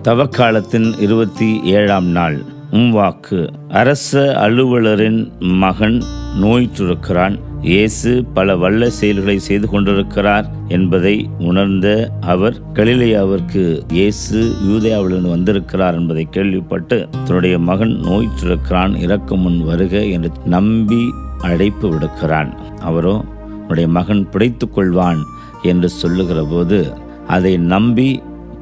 தவக்காலத்தின் 27ஆம் நாள். வாக்கு. அரச அலுவலரின் மகன் நோயுற்றிருக்கிறான். இயேசு பல வல்ல செயல்களை செய்து கொண்டிருக்கிறார் என்பதை உணர்ந்த அவர் கலிலேயாவிற்கு இயேசு யூதேயாவிலிருந்து வந்திருக்கிறார் என்பதை கேள்விப்பட்டு தன்னுடைய மகன் நோயுற்றிருக்கிறான், இறக்கும் முன் வருக என்று நம்பி அழைப்பு விடுக்கிறான். அவரோ உன்னுடைய மகன் பிழைத்துக் கொள்வான் என்று சொல்லுகிற போது அதை நம்பி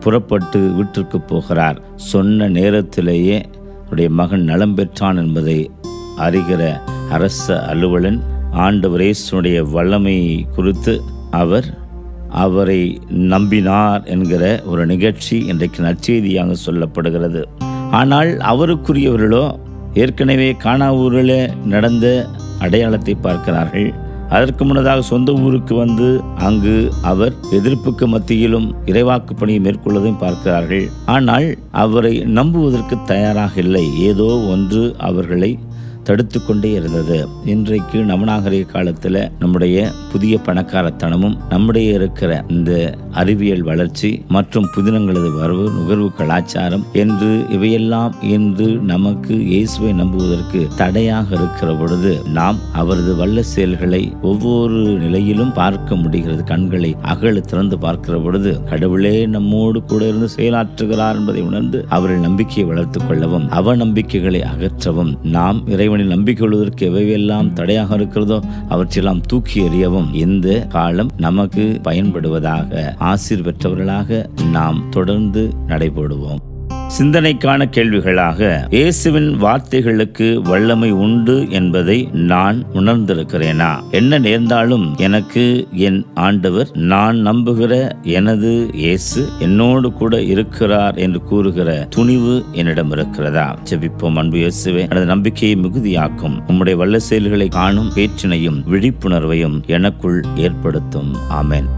புறப்பட்டு வீட்டிற்கு போகிறார். சொன்ன நேரத்திலேயே அவருடைய மகன் நலம் பெற்றான் என்பதை அறிகிற அரச அலுவலன் ஆண்டவர் இயேசுவுடைய வல்லமை குறித்து அவரை நம்பினார் என்கிற ஒரு நிகழ்ச்சி இன்றைக்கு நற்செய்தியாக சொல்லப்படுகிறது. ஆனால் அவருக்குரியவர்களோ ஏற்கனவே கானா ஊரில் நடந்த அடையாளத்தை பார்க்கிறார்கள். அதற்கு முன்னதாக சொந்த ஊருக்கு வந்து அங்கு அவர் எதிர்ப்புக்கு மத்தியிலும் இறைவாக்கு பணியை மேற்கொள்வதையும் பார்க்கிறார்கள். ஆனால் அவரை நம்புவதற்கு தயாராக இல்லை. ஏதோ ஒன்று அவர்களை தடுத்து கொண்டே இருந்தது. இன்றைக்கு நவநாகரிக காலத்தில் நம்முடைய புதிய பணக்காரத்தனமும் நம்முடைய இருக்கிற இந்த அறிவியல் வளர்ச்சி மற்றும் புதினங்களது வரவு நுகர்வு கலாச்சாரம் என்று இவையெல்லாம் இன்று நமக்கு இயேசுவை நம்புவதற்கு தடையாக இருக்கிற பொழுது நாம் அவரது வல்ல செயல்களை ஒவ்வொரு நிலையிலும் பார்க்க முடிகிறது. கண்களை அகல திறந்து பார்க்கிற பொழுது கடவுளே நம்மோடு கூட இருந்து செயலாற்றுகிறார் என்பதை உணர்ந்து அவர்கள் நம்பிக்கையை வளர்த்துக் கொள்ளவும் அவநம்பிக்கைகளை அகற்றவும் நாம் இறைவனில் நம்பிக்கை கொள்வதற்கு எவையெல்லாம் தடையாக இருக்கிறதோ அவற்றையெல்லாம் தூக்கி எறியவும் இந்த காலம் நமக்கு பயன்படுவதாக ஆசீர் பெற்றவர்களாக நாம் தொடர்ந்து நடைபோடுவோம். சிந்தனைக்கான கேள்விகளாக, இயேசுவின் வார்த்தைகளுக்கு வல்லமை உண்டு என்பதை நான் உணர்ந்திருக்கிறேனா? என்ன நேர்ந்தாலும் எனக்கு என் ஆண்டவர், நான் நம்புகிற எனது இயேசு என்னோடு கூட இருக்கிறார் என்று கூறுகிற துணிவு என்னிடம் இருக்கிறதா? ஜெபிப்போம். அன்பு இயேசுவே, எனது நம்பிக்கையை மிகுதியாக்கும். உம்முடைய வல்ல செயல்களை காணும் பேச்சினையும் விழிப்புணர்வையும் எனக்குள் ஏற்படுத்தும். ஆமென்.